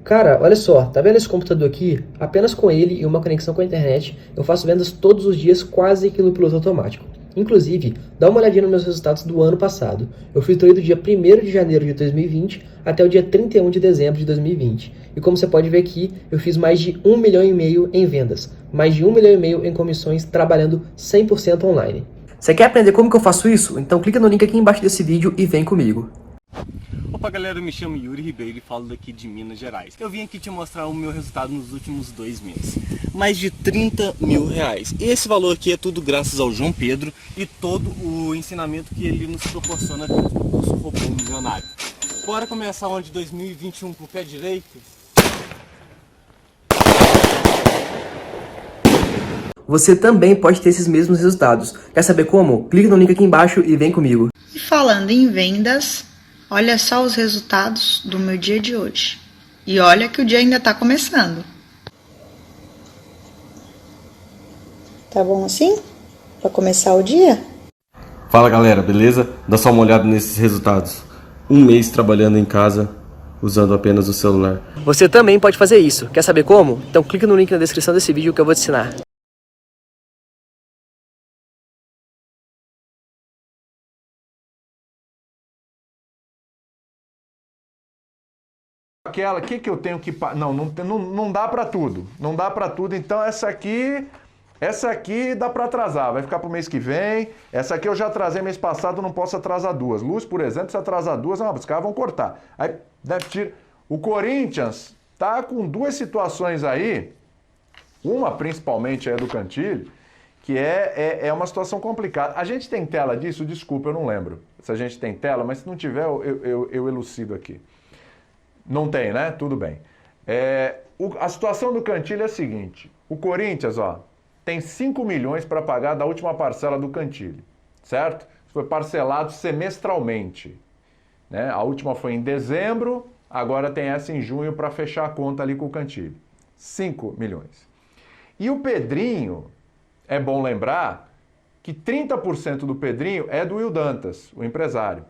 Cara, olha só, tá vendo esse computador aqui? Apenas com ele e uma conexão com a internet, eu faço vendas todos os dias quase que no piloto automático. Inclusive, dá uma olhadinha nos meus resultados do ano passado. Eu filtrei do dia 1º de janeiro de 2020 até o dia 31 de dezembro de 2020. E como você pode ver aqui, eu fiz mais de 1,5 milhão em vendas, mais de 1,5 milhão em comissões, trabalhando 100% online. Você quer aprender como que eu faço isso? Então clica no link aqui embaixo desse vídeo e vem comigo. Opa galera, eu me chamo Yuri Ribeiro e falo daqui de Minas Gerais. Eu vim aqui te mostrar o meu resultado nos últimos 2 meses. Mais de 30 mil reais. E esse valor aqui é tudo graças ao João Pedro e todo o ensinamento que ele nos proporciona dentro do curso Robô Milionário. Bora começar o ano de 2021 com o pé direito? Você também pode ter esses mesmos resultados. Quer saber como? Clique no link aqui embaixo e vem comigo. E falando em vendas, olha só os resultados do meu dia de hoje. E olha que o dia ainda está começando. Tá bom assim? Para começar o dia? Fala galera, beleza? Dá só uma olhada nesses resultados. 1 mês trabalhando em casa, usando apenas o celular. Você também pode fazer isso. Quer saber como? Então clique no link na descrição desse vídeo que eu vou te ensinar. Aquela, que eu tenho que... Não dá para tudo. Não dá para tudo, então essa aqui dá para atrasar. Vai ficar pro mês que vem. Essa aqui eu já atrasei mês passado, não posso atrasar duas. Luz, por exemplo, se atrasar duas, os caras vão cortar. Aí, deve tirar. O Corinthians tá com 2 situações aí, uma principalmente é do Cantilho, que é uma situação complicada. A gente tem tela disso? Desculpa, eu não lembro se a gente tem tela, mas se não tiver, eu elucido aqui. Não tem, né? Tudo bem. A situação do Cantilho é a seguinte. O Corinthians, ó, tem 5 milhões para pagar da última parcela do Cantilho, certo? Foi parcelado semestralmente, né? A última foi em dezembro, agora tem essa em junho para fechar a conta ali com o Cantilho. 5 milhões. E o Pedrinho, é bom lembrar que 30% do Pedrinho é do Will Dantas, o empresário.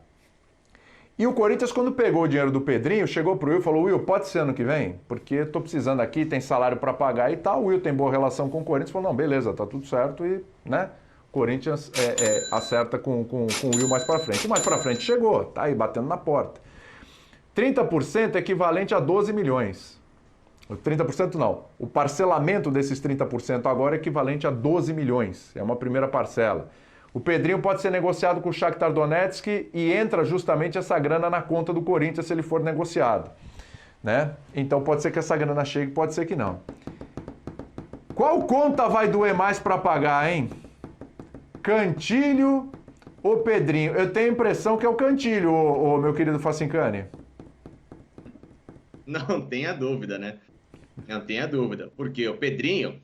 E o Corinthians, quando pegou o dinheiro do Pedrinho, chegou pro Will e falou: Will, pode ser ano que vem? Porque eu tô precisando aqui, tem salário para pagar e tal. O Will tem boa relação com o Corinthians, falou: não, beleza, tá tudo certo e, né, o Corinthians acerta com o Will mais para frente. E mais para frente chegou, tá aí batendo na porta. 30% é equivalente a 12 milhões. 30% não. O parcelamento desses 30% agora é equivalente a 12 milhões. É uma primeira parcela. O Pedrinho pode ser negociado com o Shakhtar Donetsk e entra justamente essa grana na conta do Corinthians se ele for negociado, né? Então pode ser que essa grana chegue, pode ser que não. Qual conta vai doer mais para pagar, hein? Cantilho ou Pedrinho? Eu tenho a impressão que é o Cantilho, meu querido Facincani. Não tenha dúvida, né? Não tenha dúvida. Porque o Pedrinho,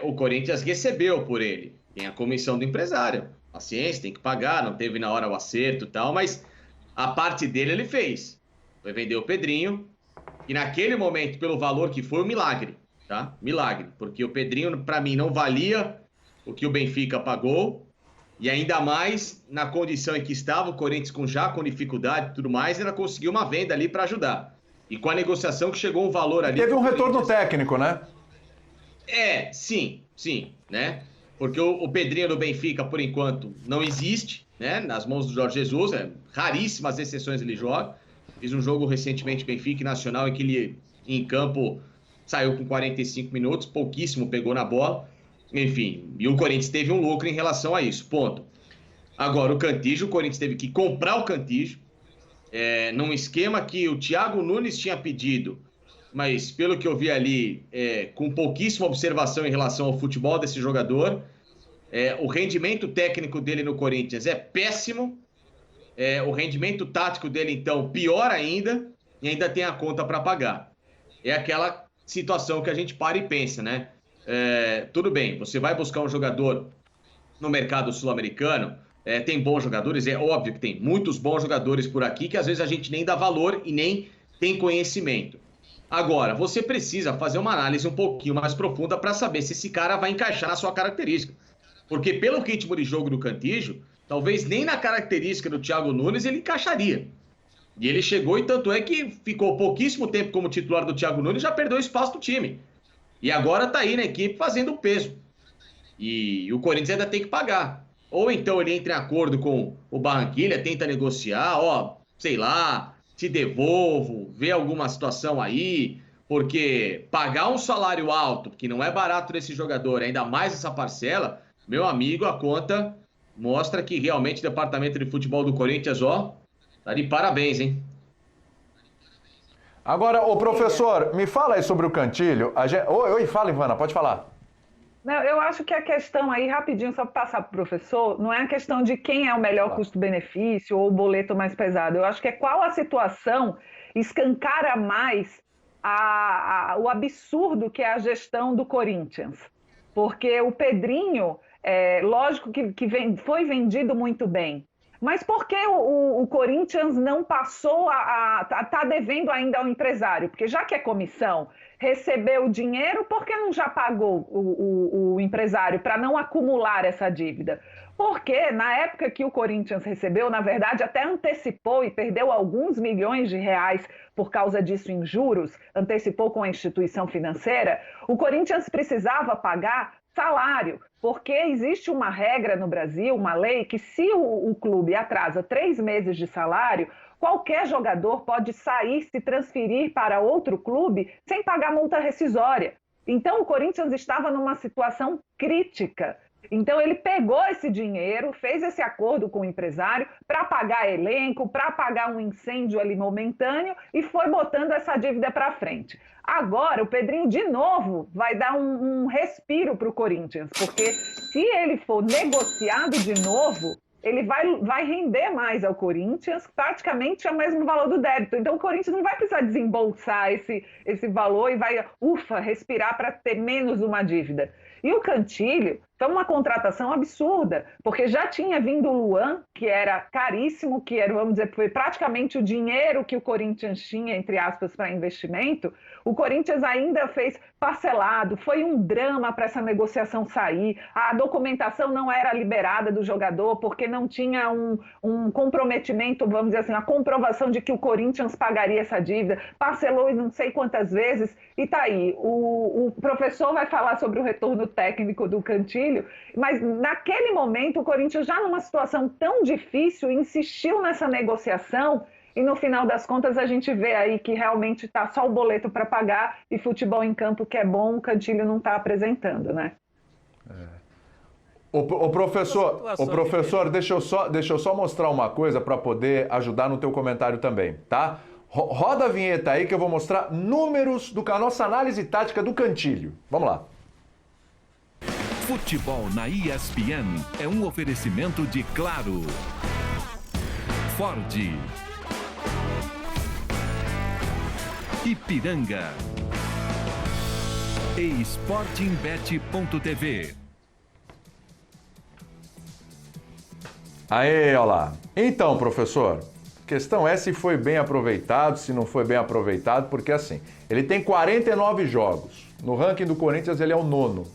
o Corinthians recebeu por ele. Tem a comissão do empresário. Paciência, tem que pagar, não teve na hora o acerto e tal, mas a parte dele ele fez. Foi vender o Pedrinho e naquele momento, pelo valor que foi, um milagre, tá? Milagre. Porque o Pedrinho, para mim, não valia o que o Benfica pagou e ainda mais na condição em que estava o Corinthians com dificuldade e tudo mais, ela conseguiu uma venda ali para ajudar. E com a negociação que chegou um valor ali... Teve um retorno técnico, né? Sim, né? Porque o Pedrinho do Benfica, por enquanto, não existe, né? Nas mãos do Jorge Jesus, raríssimas exceções ele joga. Fiz um jogo recentemente, Benfica e Nacional, em que ele, em campo, saiu com 45 minutos, pouquíssimo pegou na bola. Enfim, e o Corinthians teve um lucro em relação a isso, ponto. Agora, o Cantígio, o Corinthians teve que comprar o Cantígio, num esquema que o Thiago Nunes tinha pedido, mas pelo que eu vi ali, com pouquíssima observação em relação ao futebol desse jogador, o rendimento técnico dele no Corinthians é péssimo, o rendimento tático dele, então, pior ainda, e ainda tem a conta para pagar. É aquela situação que a gente para e pensa, né? Tudo bem, você vai buscar um jogador no mercado sul-americano, tem bons jogadores, é óbvio que tem muitos bons jogadores por aqui, que às vezes a gente nem dá valor e nem tem conhecimento. Agora, você precisa fazer uma análise um pouquinho mais profunda para saber se esse cara vai encaixar na sua característica. Porque pelo ritmo de jogo do Cantígio, talvez nem na característica do Thiago Nunes ele encaixaria. E ele chegou, e tanto é que ficou pouquíssimo tempo como titular do Thiago Nunes, já perdeu espaço no time. E agora tá aí na equipe fazendo o peso. E o Corinthians ainda tem que pagar. Ou então ele entra em acordo com o Barranquilla, tenta negociar, ó, sei lá, te devolvo, vê alguma situação aí, porque pagar um salário alto, que não é barato desse jogador, ainda mais essa parcela, meu amigo, a conta mostra que realmente o departamento de futebol do Corinthians, ó, tá de parabéns, hein? Agora, ô professor, me fala aí sobre o Cantilho. Oi, fala, Ivana, pode falar. Não, eu acho que a questão aí, rapidinho, só para passar para o professor, não é a questão de quem é o melhor custo-benefício ou o boleto mais pesado. Eu acho que é qual a situação escancara mais o absurdo que é a gestão do Corinthians. Porque o Pedrinho, lógico que foi vendido muito bem, mas por que o Corinthians não passou tá devendo ainda ao empresário? Porque já que é comissão, recebeu o dinheiro, por que não já pagou o empresário para não acumular essa dívida? Porque na época que o Corinthians recebeu, na verdade, até antecipou e perdeu alguns milhões de reais por causa disso em juros, antecipou com a instituição financeira, o Corinthians precisava pagar salário, porque existe uma regra no Brasil, uma lei, que se o clube atrasa 3 meses de salário, qualquer jogador pode sair, se transferir para outro clube sem pagar multa rescisória. Então o Corinthians estava numa situação crítica. Então ele pegou esse dinheiro, fez esse acordo com o empresário para pagar elenco, para pagar um incêndio ali momentâneo e foi botando essa dívida para frente. Agora o Pedrinho de novo vai dar um respiro para o Corinthians, porque se ele for negociado de novo, ele vai render mais ao Corinthians, praticamente é o mesmo valor do débito. Então o Corinthians não vai precisar desembolsar esse valor e vai, respirar para ter menos uma dívida. E o Cantilho foi uma contratação absurda, porque já tinha vindo o Luan, que era caríssimo, que era, vamos dizer, foi praticamente o dinheiro que o Corinthians tinha, entre aspas, para investimento. O Corinthians ainda fez parcelado, foi um drama para essa negociação sair. A documentação não era liberada do jogador, porque não tinha um comprometimento, vamos dizer assim, a comprovação de que o Corinthians pagaria essa dívida. Parcelou não sei quantas vezes, e tá aí. O professor vai falar sobre o retorno técnico do Cantilho, mas naquele momento o Corinthians, já numa situação tão difícil, insistiu nessa negociação e no final das contas a gente vê aí que realmente está só o boleto para pagar e futebol em campo que é bom, o Cantilho não está apresentando, né? O professor, deixa eu só mostrar uma coisa para poder ajudar no teu comentário também, tá? Roda a vinheta aí que eu vou mostrar números da nossa análise tática do Cantilho. Vamos lá. Futebol na ESPN é um oferecimento de Claro, Ford, Ipiranga e Sportingbet.tv. Aê, olha lá. Então, professor, a questão é se foi bem aproveitado, se não foi bem aproveitado, porque assim, ele tem 49 jogos. No ranking do Corinthians ele é o 9º.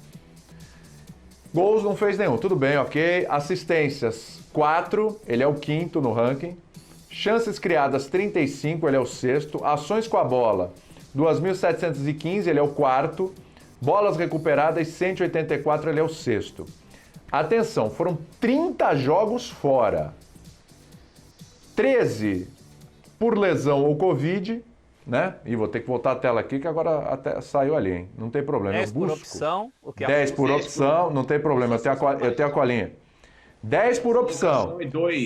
Gols não fez nenhum, tudo bem, ok. Assistências, 4, ele é o 5º no ranking. Chances criadas, 35, ele é o 6º. Ações com a bola, 2.715, ele é o 4º. Bolas recuperadas, 184, ele é o 6º. Atenção, foram 30 jogos fora. 13 por lesão ou Covid, né? E vou ter que voltar a tela aqui, que agora até saiu ali, hein? Não tem problema. 10 por opção. O que 10 por opção, não tem problema, eu tenho a colinha. 10 por opção,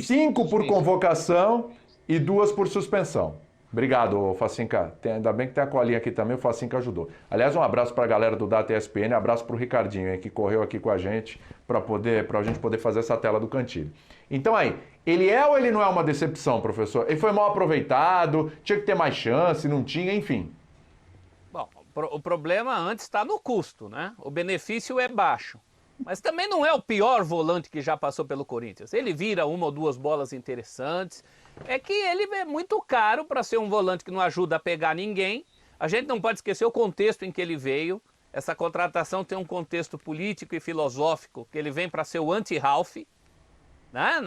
5 por convocação e 2 por suspensão. Obrigado, Facinca. Ainda bem que tem a colinha aqui também, o Facinca ajudou. Aliás, um abraço para a galera do Data ESPN, abraço para o Ricardinho, hein, que correu aqui com a gente para a gente poder fazer essa tela do Cantilho. Então aí, ele é ou ele não é uma decepção, professor? Ele foi mal aproveitado, tinha que ter mais chance, não tinha, enfim. Bom, o problema antes está no custo, né? O benefício é baixo. Mas também não é o pior volante que já passou pelo Corinthians. Ele vira uma ou duas bolas interessantes. É que ele é muito caro para ser um volante que não ajuda a pegar ninguém. A gente não pode esquecer o contexto em que ele veio. Essa contratação tem um contexto político e filosófico, que ele vem para ser o anti-Ralph, né?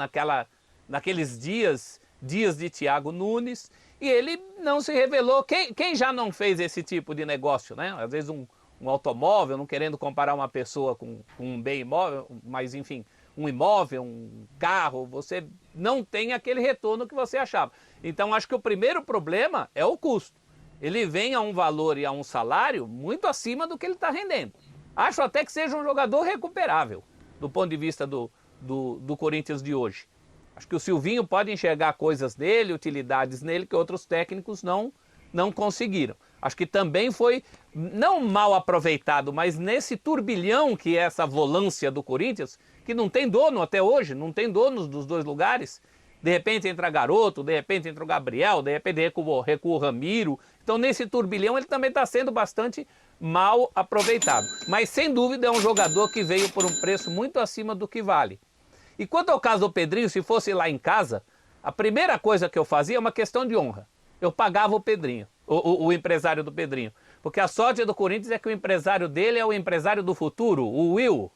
Naqueles dias dias de Thiago Nunes, e ele não se revelou. Quem já não fez esse tipo de negócio, né? Às vezes um automóvel, não querendo comparar uma pessoa com um bem imóvel, mas enfim, um imóvel, um carro, você não tem aquele retorno que você achava. Então acho que o primeiro problema é o custo. Ele vem a um valor e a um salário muito acima do que ele está rendendo. Acho até que seja um jogador recuperável, do ponto de vista do Corinthians de hoje. Acho que o Silvinho pode enxergar coisas nele, utilidades nele, que outros técnicos não conseguiram. Acho que também foi, não mal aproveitado, mas nesse turbilhão que é essa volância do Corinthians, que não tem dono até hoje, não tem donos dos dois lugares. De repente entra Garoto, de repente entra o Gabriel, de repente recua o Ramiro. Então nesse turbilhão ele também está sendo bastante mal aproveitado. Mas sem dúvida é um jogador que veio por um preço muito acima do que vale. E quanto ao caso do Pedrinho, se fosse lá em casa, a primeira coisa que eu fazia é uma questão de honra. Eu pagava o Pedrinho, o empresário do Pedrinho. Porque a sorte do Corinthians é que o empresário dele é o empresário do futuro, o Will.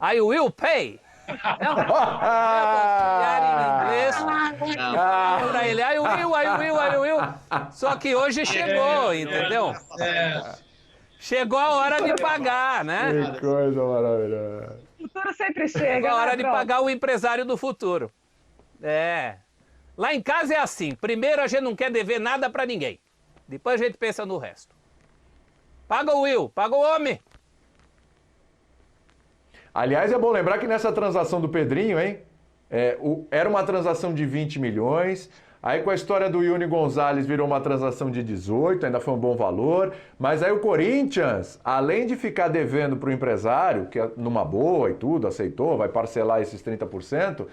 I will pay. É um auxiliar em inglês. Pra ele, I will. Só que hoje chegou, entendeu? Chegou a hora de pagar, né? Que coisa maravilhosa. O futuro sempre chega. Chegou a hora né, de pagar o empresário do futuro. Lá em casa é assim. Primeiro a gente não quer dever nada pra ninguém. Depois a gente pensa no resto. Paga o Will, paga o homem. Aliás, é bom lembrar que nessa transação do Pedrinho, hein? Era uma transação de 20 milhões. Aí com a história do Yuri Gonzalez virou uma transação de 18, ainda foi um bom valor. Mas aí o Corinthians, além de ficar devendo para o empresário, que é numa boa e tudo, aceitou, vai parcelar esses 30%,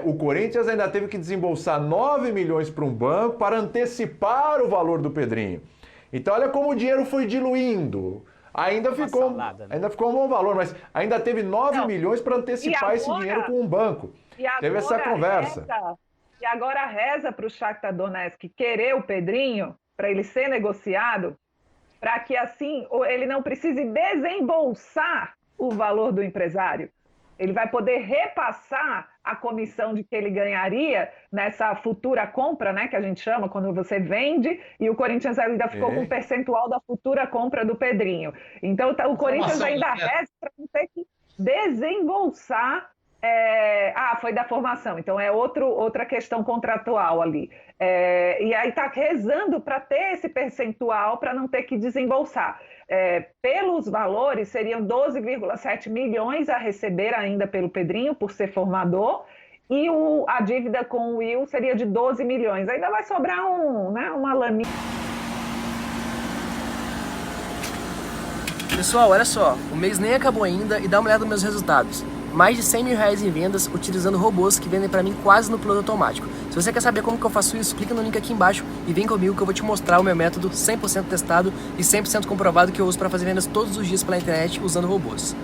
o Corinthians ainda teve que desembolsar 9 milhões para um banco para antecipar o valor do Pedrinho. Então olha como o dinheiro foi diluindo. Ainda ficou um bom valor, mas ainda teve 9 milhões para antecipar esse dinheiro com um banco. Teve essa conversa. E agora reza para o Shakhtar Donetsk querer o Pedrinho, para ele ser negociado, para que assim ele não precise desembolsar o valor do empresário. Ele vai poder repassar a comissão de que ele ganharia nessa futura compra, né, que a gente chama, quando você vende, e o Corinthians ainda ficou com um percentual da futura compra do Pedrinho. Então o Corinthians ainda resta para não ter que desembolsar. Foi da formação, então é outra questão contratual ali. E aí está rezando para ter esse percentual para não ter que desembolsar. Pelos valores, seriam 12,7 milhões a receber ainda pelo Pedrinho, por ser formador, e a dívida com o Will seria de 12 milhões. Ainda vai sobrar uma laninha. Pessoal, olha só, o mês nem acabou ainda e dá uma olhada nos meus resultados. Mais de 100 mil reais em vendas utilizando robôs que vendem pra mim quase no piloto automático. Se você quer saber como que eu faço isso, clica no link aqui embaixo e vem comigo que eu vou te mostrar o meu método 100% testado e 100% comprovado que eu uso para fazer vendas todos os dias pela internet usando robôs.